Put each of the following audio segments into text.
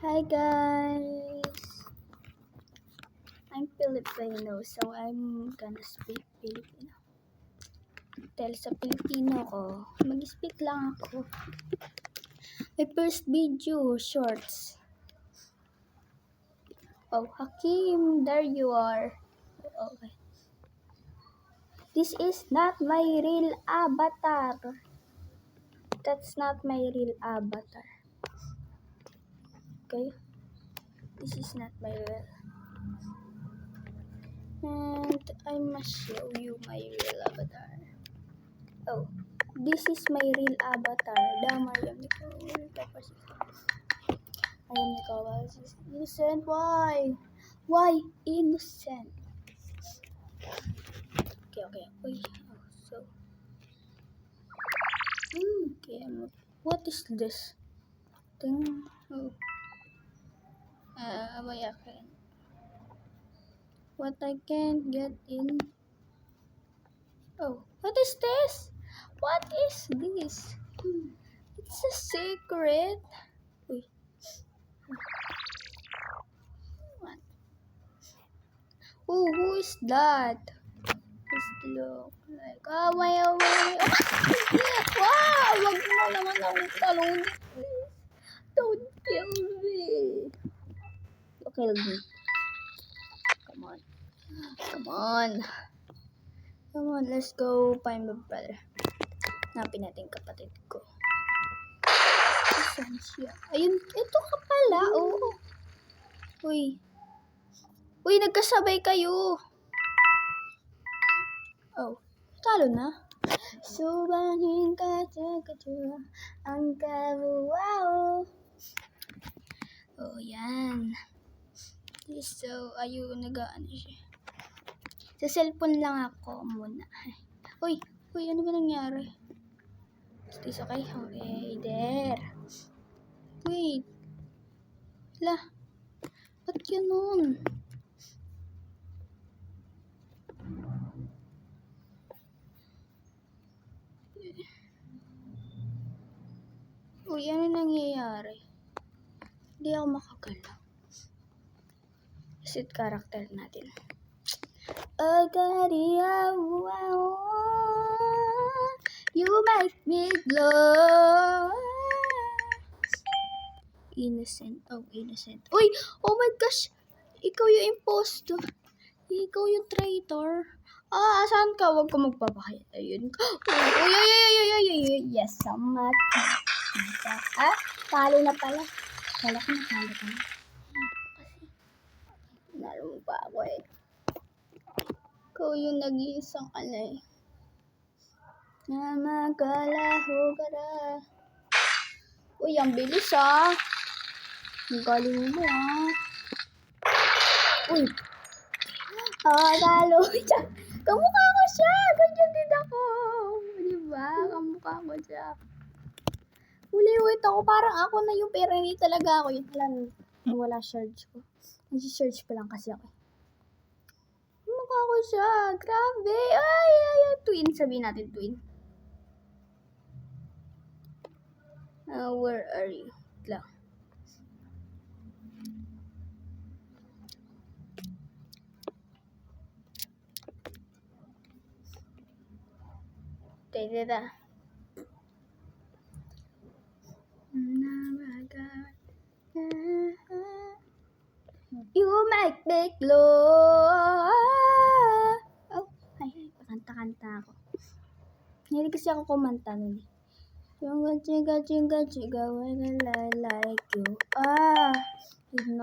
Hi guys, I'm Filipino, so I'm gonna speak Filipino. Dahil sa Filipino ko, mag-speak lang ako. My first video, shorts. Oh, Hakim, there you are. Okay. This is not my real avatar. That's not my real avatar. Okay? This is not my real. And I must show you my real avatar. Oh, this is my real avatar. Mariam Nicole. Tapos Mariam Nicole. Innocent. Why? Why innocent? Okay. Wait. Oh, so. Okay. What is this thing? Oh. What I can get in? Oh. What is this? What is this? It's a secret. Wait. What? Oh, who is that? Just look like, away. Wow! Wag mo naman akong talunin. Don't kill me. You killed me. Come on, let's go find my brother. Hanapin natin kapatid ko. Saan siya? Ayun, ito ka pala. Oh. Uy, nagkasabay kayo. Oh, talo na. Subahin ka ang kabuwao. Oh, yan. So, ayun, nag-ano siya. Sa cellphone lang ako muna. Uy, ano ba nangyari? Is this okay? Okay, there. Wait. Ba't ganun? Uy, ano nangyayari? Hindi ako makagalaw. Set character natin. You make me glow. Innocent. Oh, innocent. Uy! Oh my gosh! Ikaw yung impostor. Ikaw yung traitor. Saan ka? Huwag ka magpapakita. Ayun. Uy! Yes, samat. Talo na pala. Kala ko natalo ka na. Kasi, nalo pa ako eh. Ikaw yung nag-iisang alay. Namagalaho ka na. Uy, ang bilis Ang galing mo Uy. Talo siya. Kamukha ko siya. Ganyan din ako. Diba? Kamukha ko siya. Wait ako. Parang ako na yung pera. Hindi talaga ako. Yun lang. Wala charge ko. Nag-search pa lang kasi ako. Kamukha ko siya. Grabe. Ay. Twin. Sabihin natin twin. Where are you? Lang. Teka. You make me glow. Oh, ay, pakanta-kanta ako. Hindi kasi ako kumanta nun. Yung chiga, when I like you.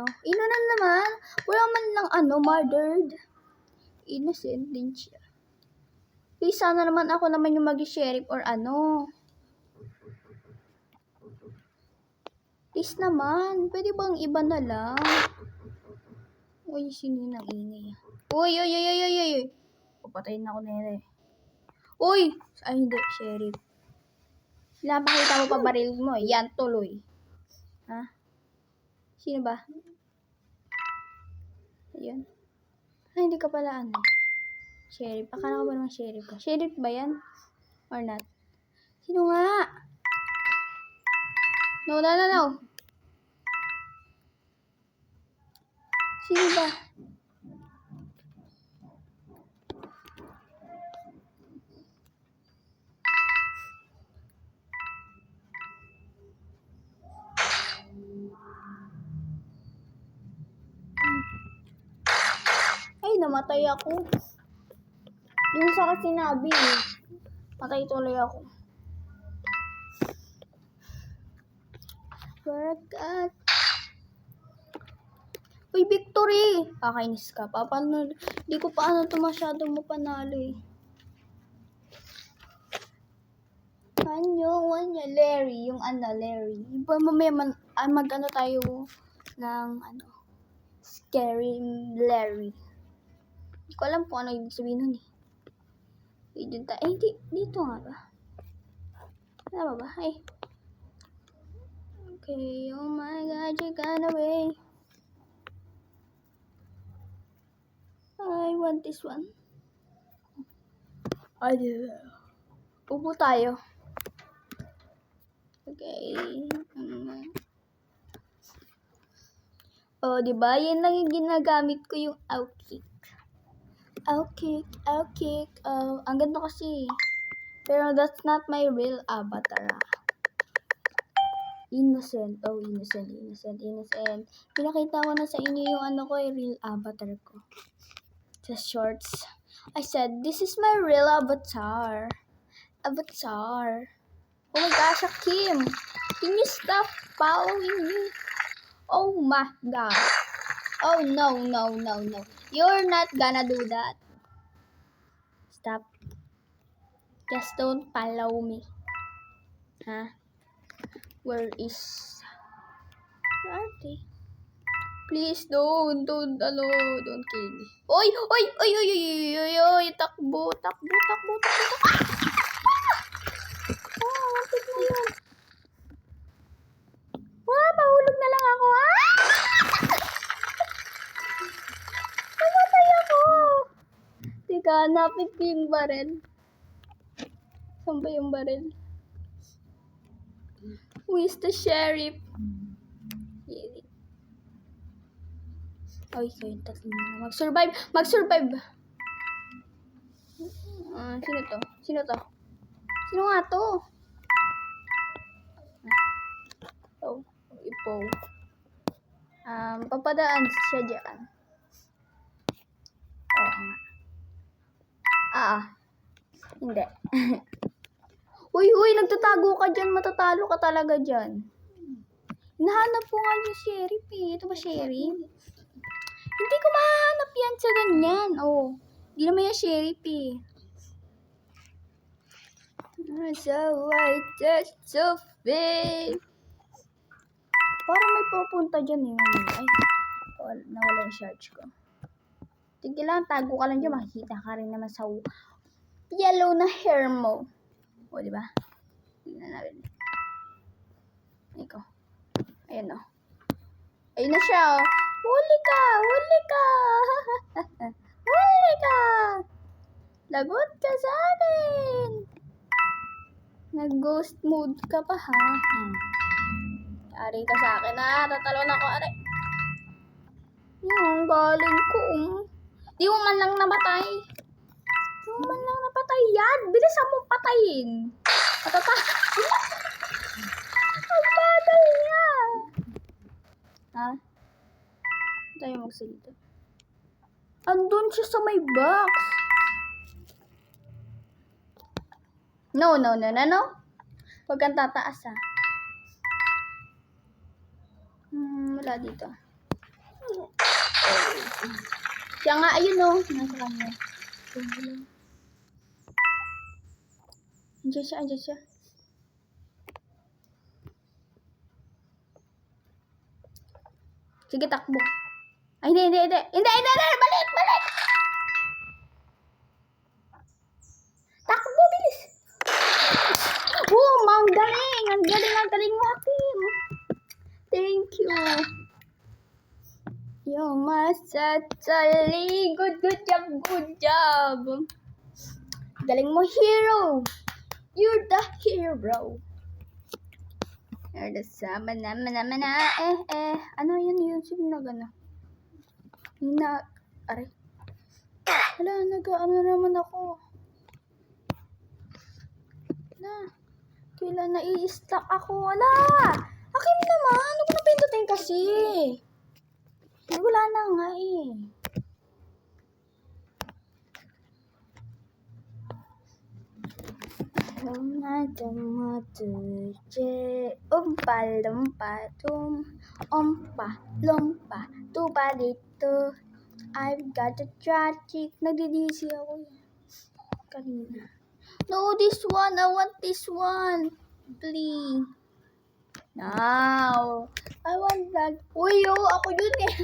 Ino na naman. Wala man lang murdered. Innocent din siya. Please, sana naman ako naman yung mag-sheriff or Please naman. Pwede bang iba na lang? Uy, sino yung nangingay? Uy. Papatayin na ako nila Uy! Ay, hindi. Sheriff. Napakita mo pa baril mo Yan, tuloy. Sino ba? Ayun. Hindi ka pala Sheriff. Akala ko ba naman sheriff ka? Sheriff ba yan? Or not? Sino nga? No. Sino ba? Ay, namatay ako. Yung sa akin sinabi eh. Matay tuloy ako. Workout. Uy, victory! Kakainis ka pa. Paano? Di ko pa ito masyado mapanalo eh. Kanya, Larry. Yung Larry. Iba mamaya mag-ano tayo ng Scary Larry. Hindi ko alam kung ano ibig sabihin nun eh. Dito nga ba? Tama ba? Ay. Okay, oh my God, you got away. I want this one. Upo tayo. Okay. Oh, diba? Yan lang yung ginagamit ko yung outkick. Outkick. Oh, ang ganda kasi. Pero that's not my real avatar. Innocent. Oh, innocent. Pinakita ko na sa inyo yung real avatar ko. Sa shorts. I said, this is my real avatar. Oh my gosh, Kim. Can you stop following me? Oh my God. Oh, no. You're not gonna do that. Stop. Just don't follow me. Huh? Where is... Arte? Please don't kill me. Oy! Takbo. Kapit na yun. Mahulog na lang ako. Namatay ako. Teka, hanapin ko yung barel. Saan ba yung barel? Who is the sheriff? Ay, kayo tatlo na. Mag-survive. Sino to? Sino nga to? Oh, ipo. Papadaan siya dyan. Oo nga. Hindi. Uy, nagtatago ka dyan. Matatalo ka talaga dyan. Hinahanap ko nga yung sheriff eh. Ito ba sheriff? Hindi ko mahanap yan sa ganyan. Oh, hindi naman yung sheriff eh. So white, that's so fake. Parang may pupunta dyan eh. Ay, nawala yung charge ko. Tigil lang, tago ka lang dyan. Makikita ka rin naman sa yellow na hair mo. O, diba? Tignan natin. Ikaw. Ayan o. Ayun na siya o. Huli ka! Lagot ka sa akin! Nag-ghost mode ka pa ha? Ari ka sa akin ha? Tatalon ako, ari. Yung galing ko. Di mo man lang namatay. Yan. Bilisan mo patayin. Ang bagal niya. Ha? Tayo magsalita. Andun siya sa may box. No. Huwag kang tataas ha. Wala dito. Siya nga, ayun o. Nasa kanya. Andiyan siya. Sige, takbo. Ay, hindi. Balik! Takbo, bilis. Ang galing. Ang galing mo, Hakim. Thank you. You're my totally good job. Galing mo, hero. You're the hero. You're the sama naman na. Ano yun? Sino na gana? Aray. Wala, nag-ano naman ako. Kailan na-i-stuck ako. Wala! Akin naman. Ano ko napindutin kasi? Wala na nga eh. Lumpa, tupa dito. I've got a tragic. Nagdidisi ako kanina. No, this one. I want this one. Please. Now. I want that. Uy, ako yun eh.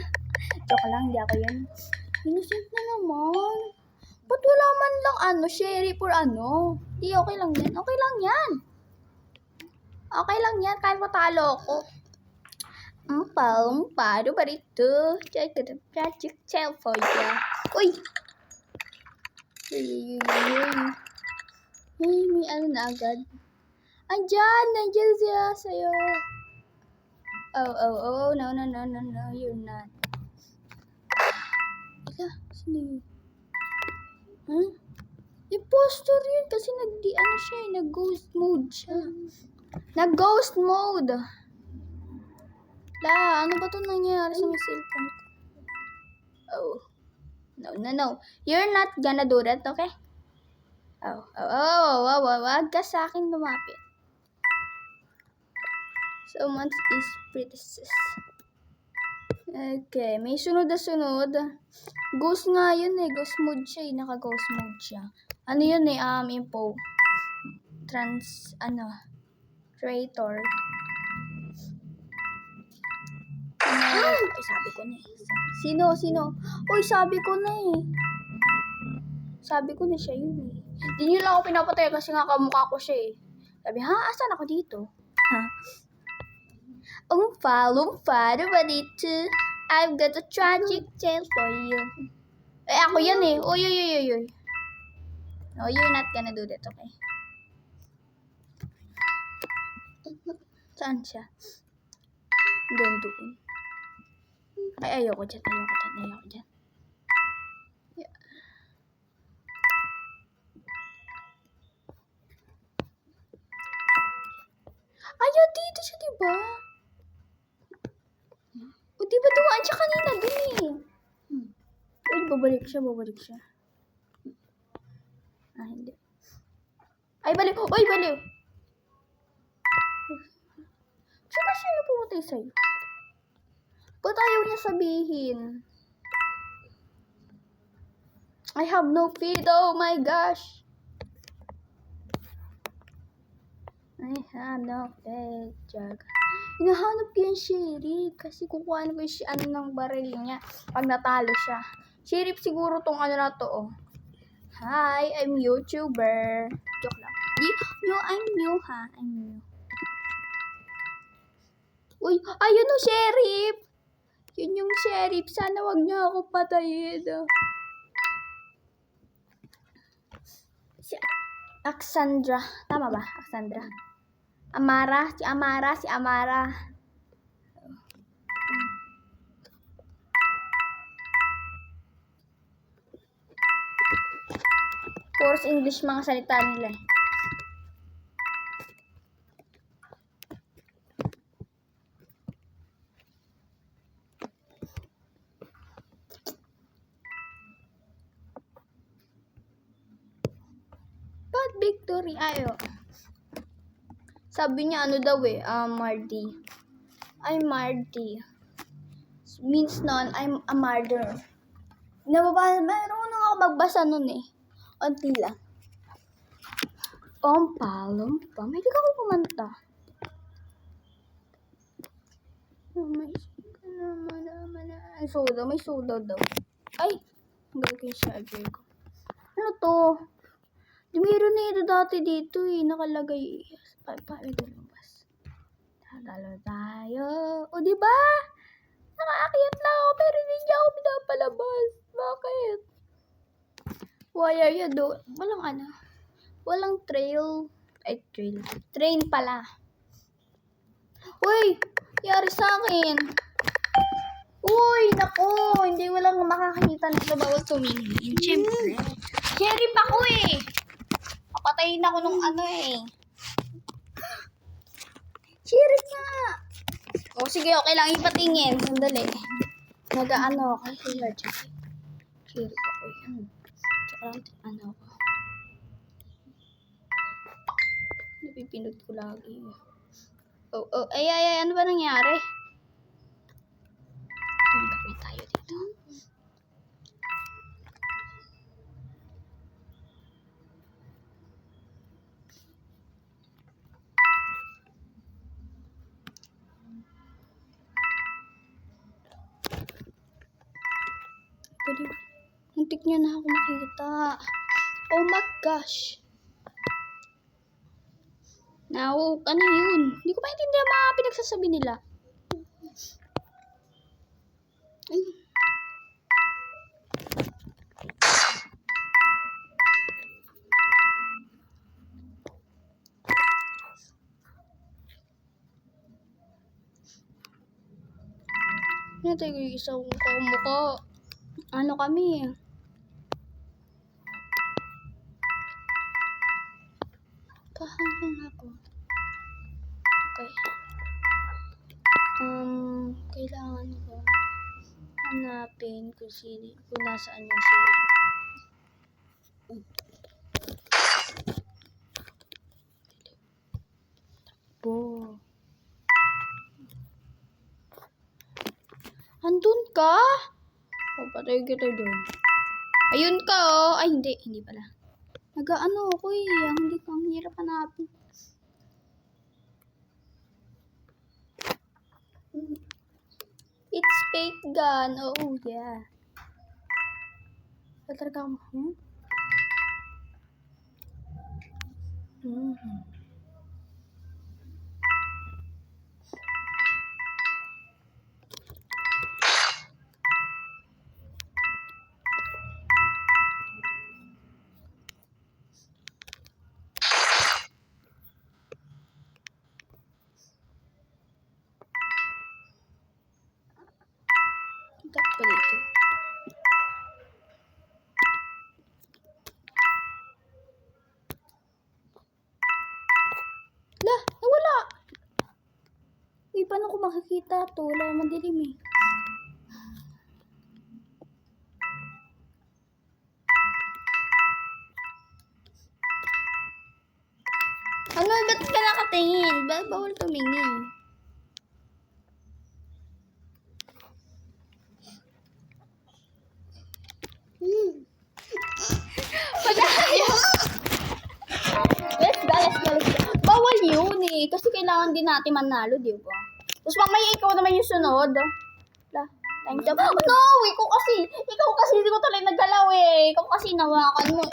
Joke lang, di ako yun. Innocent na naman. Ba't wala man lang sheriff or Di, okay lang yan. Okay lang yan. Okay lang yan. Kahit matalo ako. Ano ba dito? Tragic tale for ya. Uy! May na agad. Nandiyan siya sa'yo. Oh, no, you're not. Sino yun? Huh? Impostor yun kasi nag-ghost mode siya. Nag-ghost mode. Ano ba ito nangyayari sa mga cellphone ko? Oh. No. You're not gonna do that, okay? Wag ka sa akin lumapit. Someone is pretty sus. Okay, may sunod na sunod. Ghost nga yun eh. Ghost mode siya eh. Naka-ghost mode siya. Ano yun eh? Info. Traitor. Ay, sabi ko na eh. Sino? Uy, sabi ko na eh. Sabi ko na siya yun eh. Di nyo lang ako pinapatay kasi nga kamukha ko siya eh. Sabi, asan ako dito? Lumpa, ano ba dito? I've got a tragic tale for you. Ako yan eh. Uy. No, you're not gonna do that, okay? Saan siya? Doon. Ay, ayoko dyan. Yeah. Ayaw, dito siya, diba? O, diba dumaan siya kanina dun eh. Uy, babalik siya. Hindi. Ay, baliw. Uy, baliw. Sino siya yung pumatay sa'yo? Ba't ayaw niya sabihin? I have no feed. Oh my gosh. I have no feed. Hinahanap ko yung sheriff kasi kukuha ko yung ng baril niya pag natalo siya. Sheriff siguro tong na to, oh. Hi, I'm YouTuber. Joke lang. I'm new, ha? I'm new. Uy, ayun o, sheriff! Yun yung sheriff. Sana wag niya ako patayin. Si Aksandra. Tama ba? Aksandra. Si Amara. Course English mga salita nila eh. Victory, sabi niya daw eh, Mardy. I'm Mardy. Means nun, I'm a murderer. Meron na ako magbasa nun eh. Unti lang. Lumpa. May di ako kumanta. May soda daw. Ay! Hanggang kayo siya, ko. Ano to? Meron na ito dati dito eh. Nakalagay. Paano ito lumabas? Tatalo tayo. O diba? Nakaakyat na ako pero hindi niya ako pinapalabas. Bakit? Why are you doing? Walang trail. Ay, trail. Train pala. Uy! Yari sa akin. Uy, naku, hindi walang makakakita nito, bawal tumingin. Siyempre. Sheriff ako eh. Papatayin ako nung ano eh. Sheriff nga. O sige, okay lang ipatingin. Sandali. Nag-ano ako. Sheriff ako yan. Tsaka lang ano ako. Napipinod ko lagi. Oh, ay, ano ba nangyari? May tayo dito. Muntik niya na ako makita. Oh my gosh. Now, ano yun? Hindi ko maintindihan mga pinagsasabi nila. Ay. Hinatay ko yung isang mukha. Ano kami? Kahanggang ako. Okay. Kailangan ko hanapin kung nasaan yung sheriff. Bo. Andun ka? Papatay kita doon. Ayun ka oh. Ay, hindi pala. Nag-ano ako eh. Ang hirap hanapin. It's fake gun. Oh, yeah. Talaga ako. Tak pa dito. Lah, nawala. Paano ko makikita to? Wala naman dilim eh. Ano, ba't ka nakatingin? Bawal tumingin. Let's go. Bawal yun eh. Kasi kailangan din natin manalo, di ba? Tapos mamaya ikaw naman yung sunod. Time job. Oh no! Ikaw kasi hindi ko tuloy naggalaw eh. Ikaw kasi nawakan mo.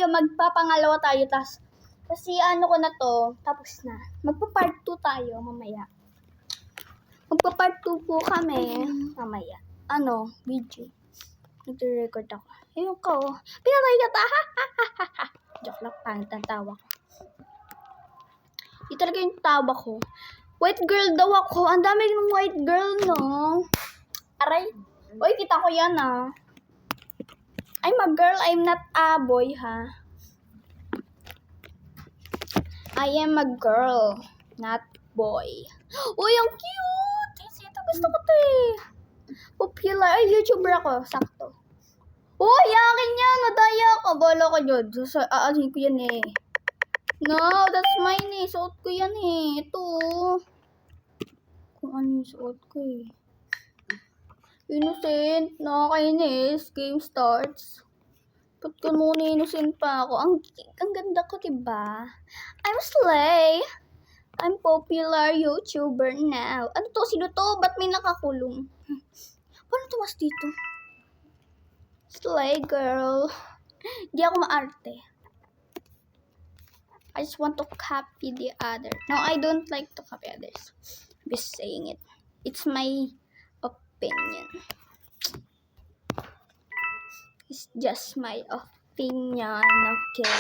Magpapangalawa tayo. Kasi ano ko na to, tapos na. Magpa-part 2 tayo mamaya. Magpa-part 2 po kami mamaya. Video. Nag-record ako. Ayun ka oh. Pinatay ka ta. Joke lang, pangit ang tawa ko. Ito talaga yung tawa ko. White girl daw ako. Ang dami ng white girl, no? Aray. Uy, kita ko yan, ah. I'm a girl. I'm not a boy, ha? I am a girl, not boy. Uy, ang cute! Ito, gusto ko to eh. Popular. Ay, YouTuber ako. Sakto. Uy, akin yan. Madaya ka. Bala ka dyan. Aalhin ko yan eh. No, that's mine eh. Suot ko yan eh. Ito. Kung ano yung suot ko eh. Innocent. Nakakainis. Game starts. Ba't ka muna innocent pa ako? Ang ganda ko, diba? I'm slay. I'm popular YouTuber now. Ano to? Sino to? Ba't may nakakulong? Paano tumas dito? Slay girl. Di ako maarte. I just want to copy the other. No, I don't like to copy others. I'm just saying it. It's my opinion. It's just my opinion, okay?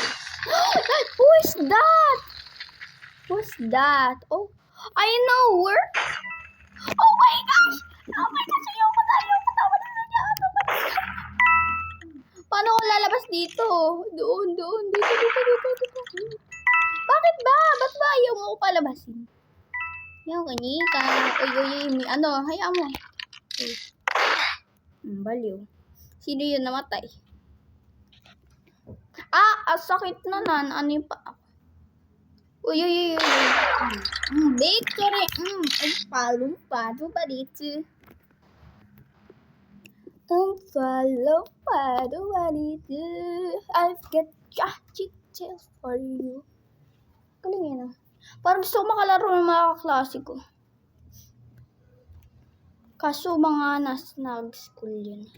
Who is that? Who's that? Oh, I know her. Oh my gosh! Oh my gosh! Ayoko na niya. Paano ko lalabas dito? Doon. Dito. Bakit ba? Ba't ba ayaw mo ko palabasin? Ayaw kanika. Uy, hayaan mo. Uy. Baliw. Sino yun namatay? Sakit na nan. Ano yung pa? Uy. Victory. Ay, palo pa dito. Follow pa dito. I've got details for you. Galing yan. Parang gusto ko makalaro ng mga kaklase ko. Kaso mga nag-school yun.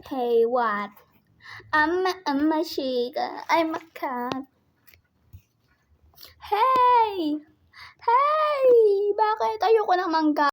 Hey, what? I'm a chica. I'm a cat. Hey! Bakit? Ayoko ng mangga.